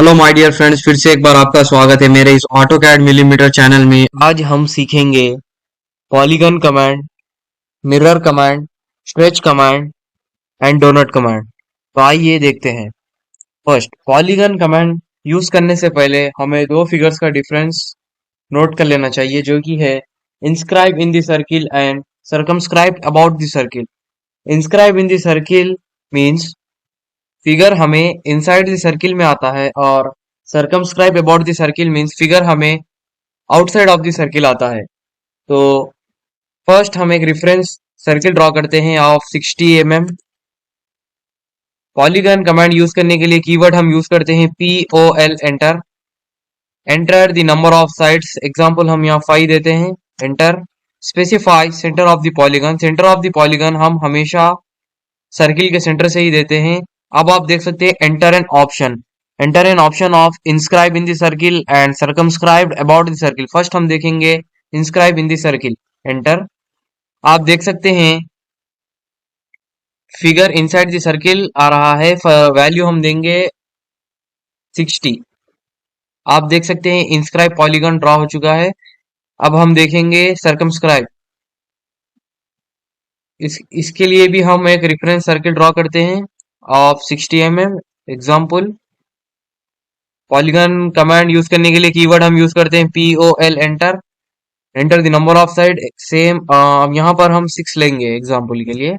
Hello my dear friends, फिर से एक बार आपका स्वागत है मेरे इस ऑटोकैड मिलीमीटर चैनल में। आज हम सीखेंगे polygon command, mirror command, stretch command and donut command. तो आइए देखते हैं। फर्स्ट, पॉलीगन कमांड यूज करने से पहले हमें दो फिगर्स का डिफरेंस नोट कर लेना चाहिए, जो कि है inscribe in the circle and circumscribe about the circle. Inscribe in the circle means figure हमें इनसाइड द सर्किल में आता है, और circumscribe about the circle means figure हमें आउटसाइड ऑफ द सर्किल आता है। तो फर्स्ट हम एक रेफरेंस सर्किल ड्रॉ करते हैं of 60 mm। Polygon command use करने के लिए कीवर्ड हम यूज करते हैं POL, enter. Enter the number of sides, example हम यहाँ 5 देते हैं, enter. Specify centre of the polygon, centre of the polygon हम हमेशा सर्किल के सेंटर से ही देते हैं। अब आप देख सकते हैं enter an option, enter an option of inscribe in the circle and circumscribed about the circle. First हम देखेंगे inscribe in the circle, enter. आप देख सकते हैं फिगर इनसाइड द सर्किल आ रहा है, वैल्यू हम देंगे 60। आप देख सकते हैं इंस्क्राइब पॉलीगन ड्रॉ हो चुका है। अब हम देखेंगे सर्कमस्क्राइब। इसके लिए भी हम एक रेफरेंस सर्किल ड्रॉ करते हैं of 60 mm, example. Polygon command use करने के लिए कीवर्ड हम यूज करते हैं POL, enter. Enter the number of side, same. अब यहाँ पर हम 6 लेंगे एग्जाम्पल के लिए।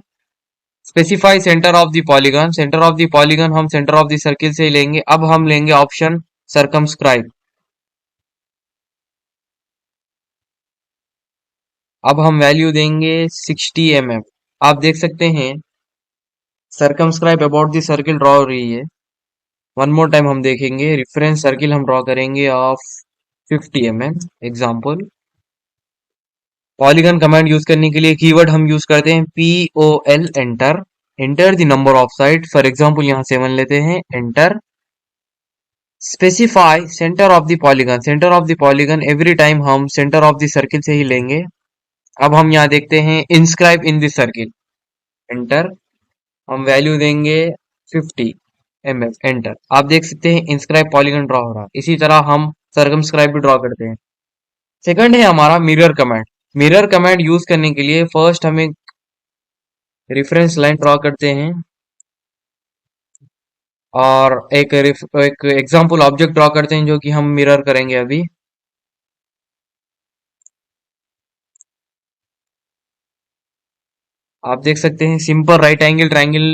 Specify centre of the polygon, centre of the polygon हम सेंटर ऑफ द सर्किल से ही लेंगे। अब हम लेंगे ऑप्शन सर्कमस्क्राइब। अब हम वैल्यू देंगे 60 mm। आप देख सकते हैं circumscribe about the circle draw हो रही है। वन मोर टाइम हम देखेंगे, रेफरेंस सर्किल हम ड्रॉ करेंगे of 50 mm, example. Polygon command use करने के लिए कीवर्ड हम यूज करते हैं POL, enter. Enter the number of side, for example यहाँ 7 लेते हैं, enter. Specify centre of the polygon, centre of the polygon every time हम सेंटर ऑफ द सर्किल से ही लेंगे। अब हम यहाँ देखते हैं inscribe in the circle, enter. हम वैल्यू देंगे 50 mm, एंटर। आप देख सकते हैं इंस्क्राइब पॉलीगन ड्रॉ हो रहा है। इसी तरह हम सर्कमस्क्राइब भी ड्रॉ करते हैं। सेकंड है हमारा mirror command. Mirror command use करने के लिए फर्स्ट हम एक रेफरेंस लाइन ड्रॉ करते हैं और एक एग्जांपल ऑब्जेक्ट ड्रॉ करते हैं, जो कि हम मिरर करेंगे अभी। आप देख सकते हैं सिंपल राइट एंगल ट्रायंगल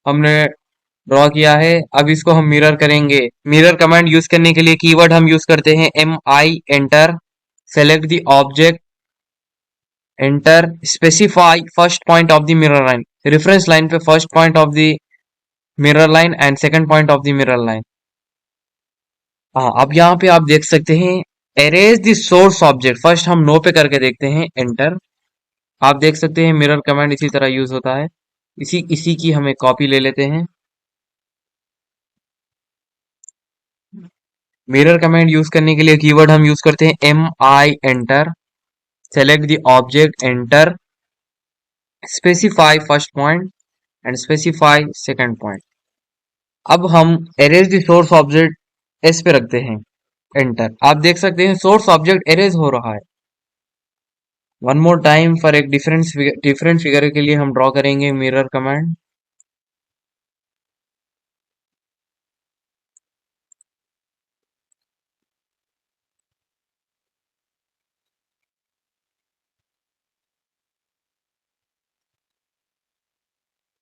हमने ड्रॉ किया है। अब इसको हम मिरर करेंगे। मिरर कमांड यूज करने के लिए कीवर्ड हम यूज करते हैं MI, enter. Select the object, enter. Specify first point of the mirror line, reference line पे first point of the mirror line and second point of the mirror line. हाँ, अब यहाँ पे आप देख सकते हैं erase the source object, first हम नो पे करके देखते हैं, एंटर। आप देख सकते हैं मिरर कमांड इसी तरह यूज होता है। इसी इसी की हम एक कॉपी ले लेते हैं। मिरर कमांड यूज करने के लिए कीवर्ड हम यूज करते हैं MI, enter. Select the object, enter. Specify first point and specify second point. अब हम arrays the source object S पे रखते हैं, एंटर। आप देख सकते हैं सोर्स ऑब्जेक्ट एरेज हो रहा है। वन मोर टाइम फॉर एक डिफरेंट फिगर के लिए हम ड्रॉ करेंगे mirror command.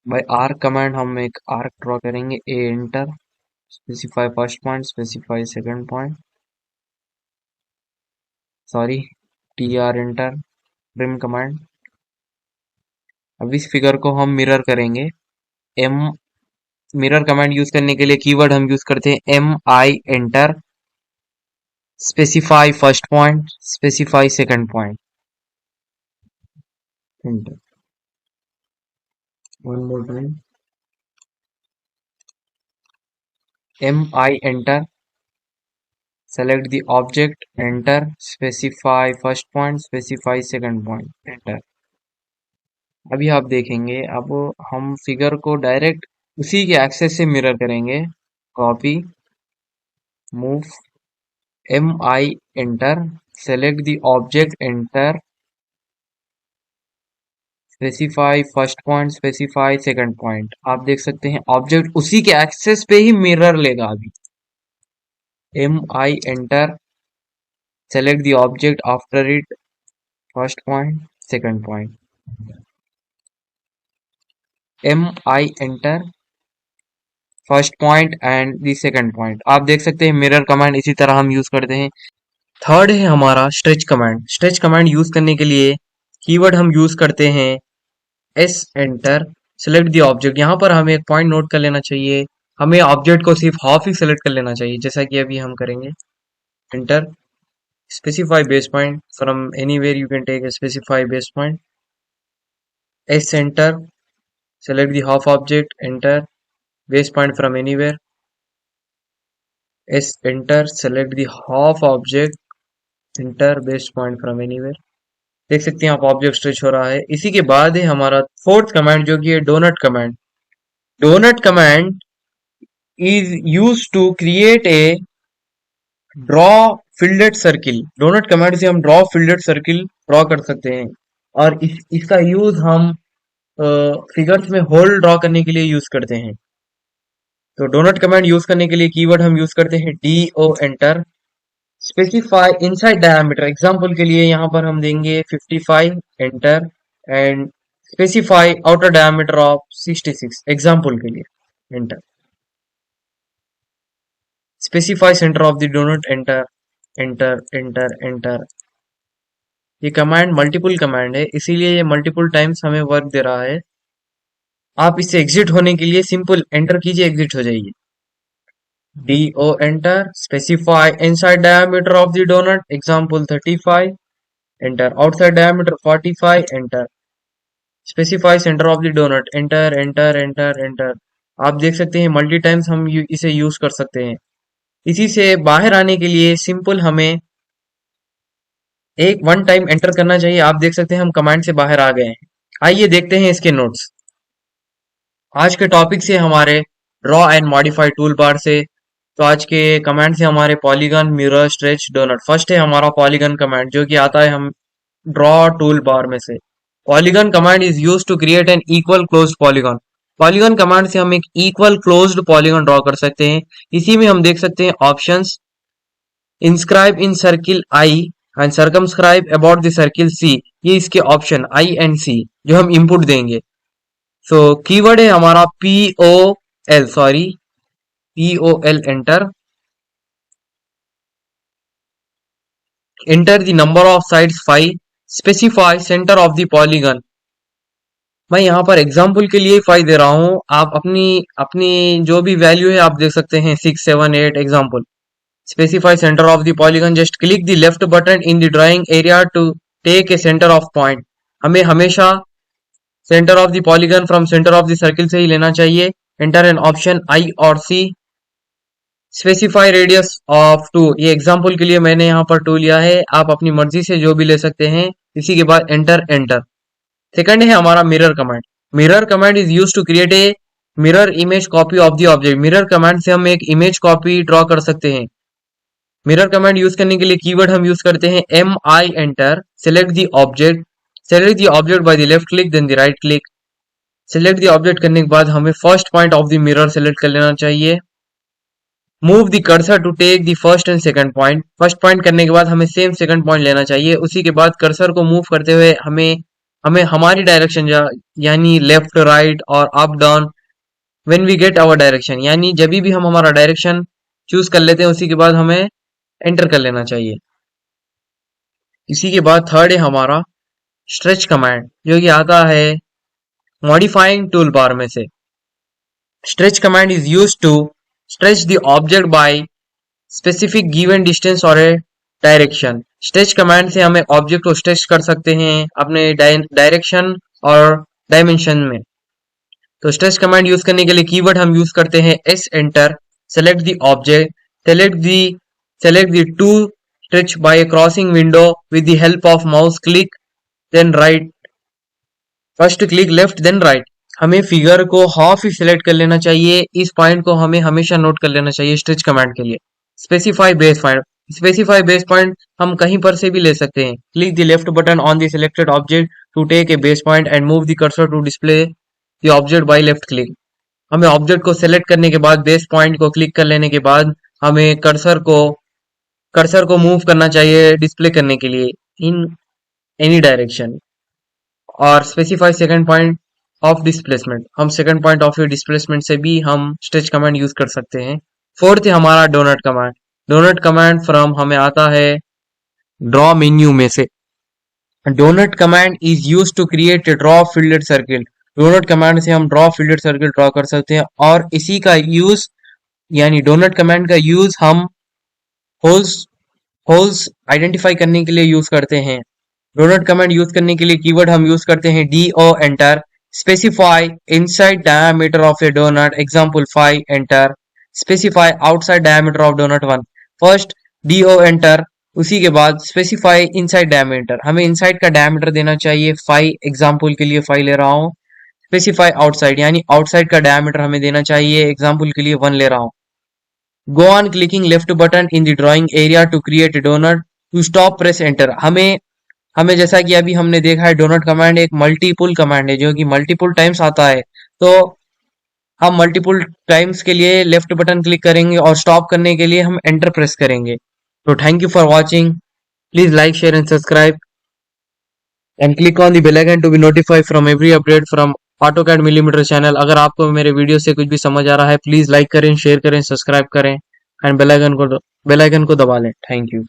By arc command हम एक आर्क ड्रॉ करेंगे, A, enter. Specify first point, specify second point, sorry, TR, enter. Trim command. अब इस फिगर को हम मिरर करेंगे। M, मिरर कमांड यूज करने के लिए कीवर्ड हम यूज करते हैं MI, enter. Specify first point, specify second point, enter. One more time, MI, enter. Select the object, enter. Specify first point, specify second point, enter. अभी आप देखेंगे, अब हम फिगर को डायरेक्ट उसी के एक्सेस से मिरर करेंगे, copy. move mi enter, select the object, enter, specify first point, specify second point. आप देख सकते हैं ऑब्जेक्ट उसी के एक्सेस पे ही मिरर लेगा। अभी mi enter, select the object after it, first point, second point, mi enter, first point and the second point. आप देख सकते हैं मिरर कमांड इसी तरह हम यूज करते हैं। थर्ड है हमारा stretch command. Stretch command use करने के लिए कीवर्ड हम यूज करते हैं S enter, select the object. यहाँ पर हमें एक पॉइंट नोट कर लेना चाहिए, हमें ऑब्जेक्ट को सिर्फ हाफ ही सेलेक्ट कर लेना चाहिए, जैसा कि अभी हम करेंगे। Enter, specify base point, from anywhere you can take a specify base point. S enter, select the half object, enter, base point from anywhere. S enter, select the half object, enter, base point from anywhere. देख सकते हैं आप object stretch हो रहा है। इसी के बाद है हमारा फोर्थ कमांड जो कि है donut command. Donut command is use to create a draw filled circle. Donut command से हम ड्रॉ फिल्डेड सर्किल ड्रॉ कर सकते हैं, और इसका यूज हम फिगर्स में होल ड्रॉ करने के लिए यूज करते हैं। तो डोनट कमांड यूज करने के लिए कीवर्ड हम यूज करते हैं D O enter, specify inside diameter. Example के लिए यहाँ पर हम देंगे 55 enter, and specify outer diameter of 66 example के लिए enter. Specify centre of the donut, enter enter enter enter. ये कमांड मल्टीपल कमांड है, इसीलिए ये मल्टीपल टाइम्स हमें वर्क दे रहा है। आप इससे एग्जिट होने के लिए सिंपल एंटर कीजिए, एग्जिट हो जाइए। DO enter, specify inside diameter of the donut, example 35, enter, outside diameter 45, enter, specify center of the donut, enter enter enter enter। आप देख सकते हैं मल्टी टाइम्स हम इसे यूज कर सकते हैं। इसी से बाहर आने के लिए सिंपल हमें एक वन टाइम एंटर करना चाहिए। आप देख सकते हैं हम कमांड से बाहर आ गए हैं। आइए देखते हैं इसके नोट्स। आज के टॉपिक से हमारे draw and modify tool bar से। तो आज के कमांड से हमारे polygon, mirror, stretch, donut. First है हमारा पॉलीगन कमांड जो कि आता है हम ड्रॉ टूल बार में से। Polygon command is use to create an equal closed polygon. Polygon command से हम एक इक्वल क्लोज्ड पॉलीगन ड्रॉ कर सकते हैं। इसी में हम देख सकते हैं options, inscribe in circle I and circumscribe about the circle C. ये इसके ऑप्शन आई एंड सी जो हम इनपुट देंगे। सो कीवर्ड है हमारा POL enter, enter the number of sides 5, specify center of the polygon। मैं यहाँ पर एग्जाम्पल के लिए 5 दे रहा हूँ, आप अपनी अपनी जो भी वैल्यू है आप देख सकते हैं 6, 7, 8 example. Specify centre of the polygon, just click the left button in the drawing area to take a centre of point. हमें हमेशा centre of the polygon from centre of the circle से ही लेना चाहिए। एंटर एन ऑप्शन आई और सी। Specify radius of 2, ये example के लिए मैंने यहाँ पर 2 लिया है, आप अपनी मर्जी से जो भी ले सकते हैं। इसी के बाद एंटर एंटर। सेकंड है हमारा mirror command. Mirror command is use to create a mirror image copy of the object. Mirror command से हम एक इमेज कॉपी ड्रॉ कर सकते हैं। मिरर कमांड यूज करने के लिए कीवर्ड हम यूज करते हैं mi enter, select the object, select the object by the left click then the right click. Select the object करने के बाद हमें first point of the mirror select कर लेना चाहिए। Move the cursor to take the first and second point. First point करने के बाद हमें सेम सेकंड पॉइंट लेना चाहिए। उसी के बाद कर्सर को मूव करते हुए हमें हमें हमारी डायरेक्शन यानी लेफ्ट, राइट और up down, when we get our direction, यानी जब भी हम हमारा डायरेक्शन चूज कर लेते हैं उसी के बाद हमें एंटर कर लेना चाहिए। इसी के बाद थर्ड है हमारा स्ट्रेच कमांड जो कि आता है मॉडिफाइंग टूल बार में से। Stretch command is use to stretch the object by specific given distance or a direction। stretch command से हमें ऑब्जेक्ट को स्ट्रेच कर सकते हैं अपने डायरेक्शन और डायमेंशन में। तो स्ट्रेच कमांड यूज करने के लिए कीवर्ड हम यूज करते हैं S enter, select the object, select the two stretch by a crossing window with the help of mouse click then right, first click left then right. हमें figure को half ही select कर लेना चाहिए। इस पॉइंट को हमें हमेशा नोट कर लेना चाहिए स्ट्रेच कमांड के लिए। Specify base point, specify base point हम कहीं पर से भी ले सकते हैं। Click the left button on the selected object to take a base point and move the cursor to display the object by left click. हमें ऑब्जेक्ट को सेलेक्ट करने के बाद बेस पॉइंट को क्लिक कर लेने के बाद हमें कर्सर को मूव करना चाहिए डिस्प्ले करने के लिए इन एनी डायरेक्शन। और specify second point of displacement, हम सेकंड पॉइंट ऑफ डिस्प्लेसमेंट से भी हम स्ट्रेच कमांड यूज कर सकते हैं। फोर्थ है हमारा donut command. Donut command from हमें आता है ड्रॉ मेन्यू में से। Donut command is use to create a draw filled circle. Donut command से हम ड्रॉ फील्डेड सर्किल ड्रॉ कर सकते हैं और इसी का यूज यानी डोनट कमांड का यूज हम होल्स होल्स आइडेंटिफाई करने के लिए यूज करते हैं। डोनट कमांड यूज करने के लिए कीवर्ड हम यूज करते हैं DO enter, specify inside diameter of a donut example 5 enter, specify outside diameter of donut 1। First DO enter, उसी के बाद स्पेसिफाई इनसाइड डायमीटर, हमें इनसाइड का डायमीटर देना चाहिए 5, एग्जांपल के लिए 5 ले रहा हूं। स्पेसिफाई आउटसाइड यानी आउटसाइड का डायमीटर हमें देना चाहिए, एग्जांपल के लिए 1 ले रहा हूं। Go on clicking left button in the drawing area to create a donut. To stop press enter. हमें जैसा कि अभी हमने देखा है डोनट कमांड एक मल्टीपुल कमांड है जो कि मल्टीपुल टाइम्स आता है। तो हम मल्टीपुल टाइम्स के लिए लेफ्ट बटन क्लिक करेंगे और स्टॉप करने के लिए हम एंटर प्रेस करेंगे। तो thank you for watching. Please like share and subscribe and click on the bell icon to be notified from every update from AutoCAD millimetre channel. अगर आपको मेरे वीडियो से कुछ भी समझ आ रहा है प्लीज लाइक करें, शेयर करें, सब्सक्राइब करें एंड बेल आइकन को दबा लें। Thank you.